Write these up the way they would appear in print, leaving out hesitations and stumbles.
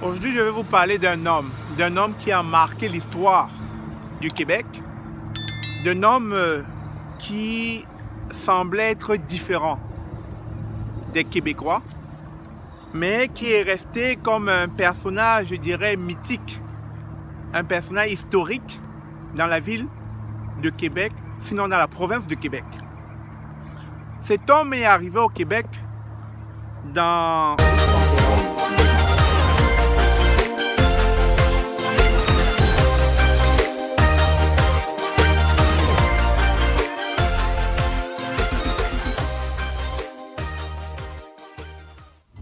Aujourd'hui, je vais vous parler d'un homme qui a marqué l'histoire du Québec, d'un homme qui semblait être différent des Québécois, mais qui est resté comme un personnage, je dirais, mythique, un personnage historique dans la ville de Québec, sinon dans la province de Québec. Cet homme est arrivé au Québec dans...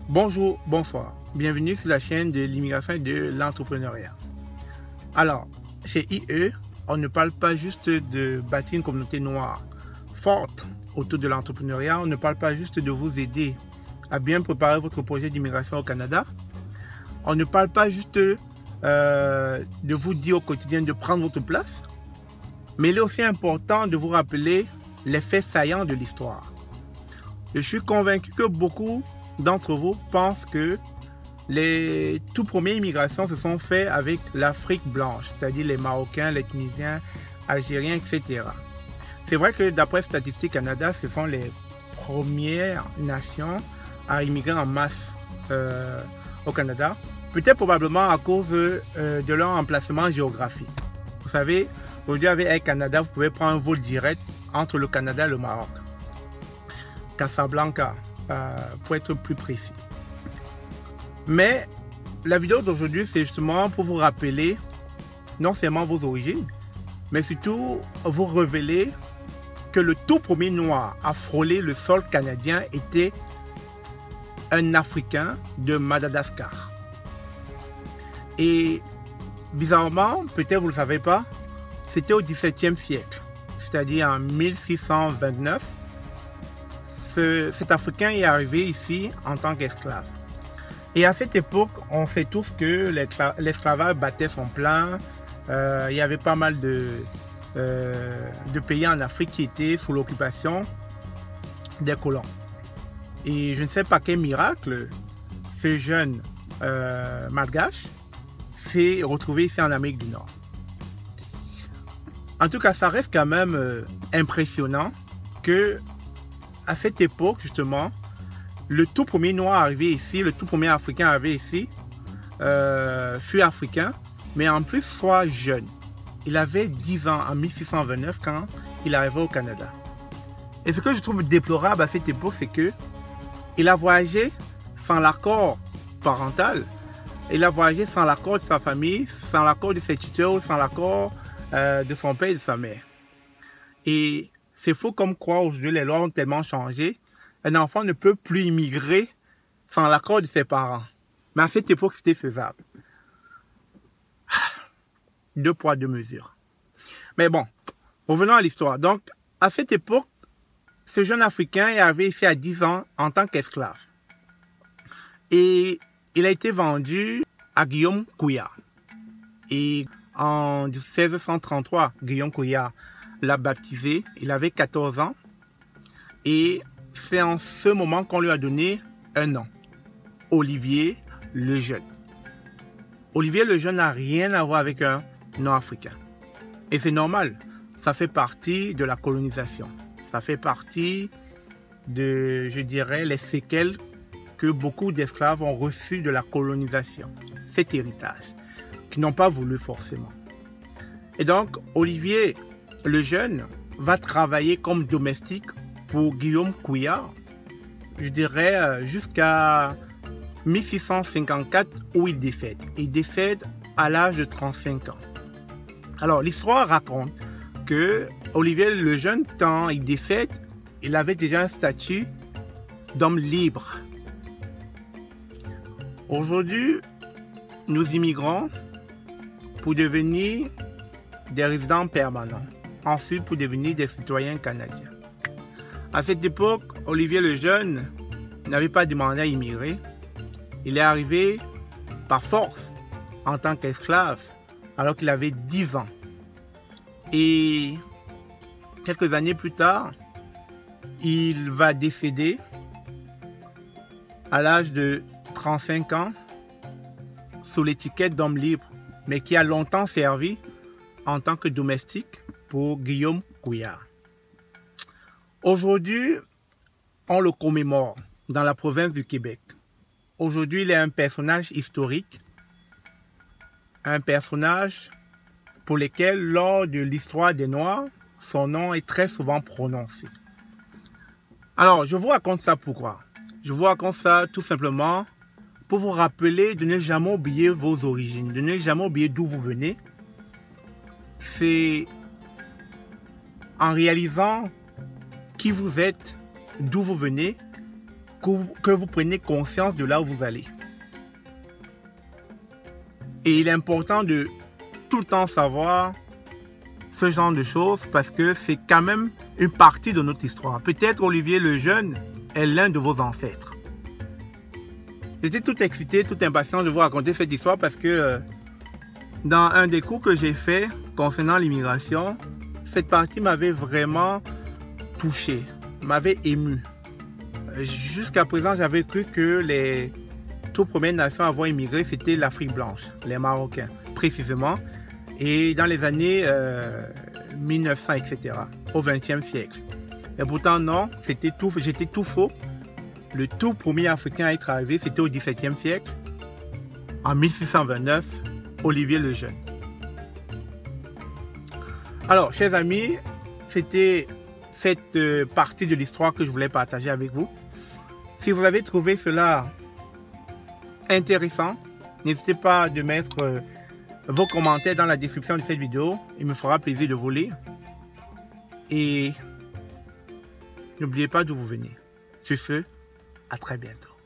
Bonjour, bonsoir. Bienvenue sur la chaîne de l'immigration et de l'entrepreneuriat. Alors, chez IE, on ne parle pas juste de bâtir une communauté noire forte autour de l'entrepreneuriat. On ne parle pas juste de vous aider à bien préparer votre projet d'immigration au Canada. On ne parle pas juste de vous dire au quotidien de prendre votre place. Mais il est aussi important de vous rappeler les faits saillants de l'histoire. Je suis convaincu que beaucoup d'entre vous pensent que les tout premières immigrations se sont faites avec l'Afrique blanche, c'est-à-dire les Marocains, les Tunisiens, Algériens, etc. C'est vrai que d'après Statistique Canada, ce sont les premières nations à immigrer en masse au Canada, peut-être probablement à cause de leur emplacement géographique. Vous savez, aujourd'hui avec Air Canada, vous pouvez prendre un vol direct entre le Canada et le Maroc. Casablanca, pour être plus précis. Mais la vidéo d'aujourd'hui, c'est justement pour vous rappeler non seulement vos origines, mais surtout vous révéler que le tout premier noir à frôler le sol canadien était un Africain de Madagascar. Et bizarrement, peut-être vous ne le savez pas, c'était au XVIIe siècle, c'est-à-dire en 1629. Cet Africain est arrivé ici en tant qu'esclave. Et à cette époque, on sait tous que l'esclavage battait son plein. Il y avait pas mal de pays en Afrique qui étaient sous l'occupation des colons. Et je ne sais pas quel miracle, ce jeune malgache s'est retrouvé ici en Amérique du Nord. En tout cas, ça reste quand même impressionnant que à cette époque, justement, le tout premier noir arrivé ici, le tout premier africain arrivé ici, fut africain, mais en plus soit jeune. Il avait 10 ans en 1629 quand il arrivait au Canada. Et ce que je trouve déplorable à cette époque, c'est que il a voyagé sans l'accord parental, il a voyagé sans l'accord de sa famille, sans l'accord de ses tuteurs, sans l'accord de son père et de sa mère. Et c'est faux comme quoi aujourd'hui les lois ont tellement changé. Un enfant ne peut plus immigrer sans l'accord de ses parents. Mais à cette époque, c'était faisable. Deux poids, deux mesures. Mais bon, revenons à l'histoire. Donc, à cette époque, ce jeune Africain est arrivé ici à 10 ans en tant qu'esclave. Et il a été vendu à Guillaume Couillard. Et en 1633, Guillaume Couillard l'a baptisé, il avait 14 ans et c'est en ce moment qu'on lui a donné un nom, Olivier le Jeune. Olivier le Jeune n'a rien à voir avec un nom africain. Et c'est normal, ça fait partie de la colonisation. Ça fait partie de, je dirais, les séquelles que beaucoup d'esclaves ont reçues de la colonisation. Cet héritage, qu'ils n'ont pas voulu forcément. Et donc, Olivier le Jeune va travailler comme domestique pour Guillaume Couillard, je dirais jusqu'à 1654 où il décède. Il décède à l'âge de 35 ans. Alors l'histoire raconte que Olivier le Jeune, quand il décède, il avait déjà un statut d'homme libre. Aujourd'hui, nous immigrons pour devenir des résidents permanents. Ensuite pour devenir des citoyens canadiens. À cette époque, Olivier le Jeune n'avait pas demandé à immigrer. Il est arrivé par force en tant qu'esclave alors qu'il avait 10 ans. Et quelques années plus tard, il va décéder à l'âge de 35 ans sous l'étiquette d'homme libre, mais qui a longtemps servi en tant que domestique pour Guillaume Couillard. Aujourd'hui, on le commémore dans la province du Québec. Aujourd'hui, il est un personnage historique, un personnage pour lequel, lors de l'histoire des Noirs, son nom est très souvent prononcé. Alors, je vous raconte ça pourquoi? Je vous raconte ça tout simplement pour vous rappeler de ne jamais oublier vos origines, de ne jamais oublier d'où vous venez. C'est en réalisant qui vous êtes, d'où vous venez, que vous prenez conscience de là où vous allez. Et il est important de tout le temps savoir ce genre de choses parce que c'est quand même une partie de notre histoire. Peut-être Olivier le Jeune est l'un de vos ancêtres. J'étais tout excité, tout impatient de vous raconter cette histoire parce que dans un des cours que j'ai fait concernant l'immigration, cette partie m'avait vraiment touché, m'avait ému. Jusqu'à présent, j'avais cru que les toutes premières nations à avoir immigré, c'était l'Afrique blanche, les Marocains, précisément, et dans les années 1900, etc., au XXe siècle. Et pourtant, non, j'étais tout faux. Le tout premier Africain à être arrivé, c'était au XVIIe siècle, en 1629, Olivier le Jeune. Alors, chers amis, c'était cette partie de l'histoire que je voulais partager avec vous. Si vous avez trouvé cela intéressant, n'hésitez pas à mettre vos commentaires dans la description de cette vidéo. Il me fera plaisir de vous lire. Et n'oubliez pas d'où vous venez. Sur ce, à très bientôt.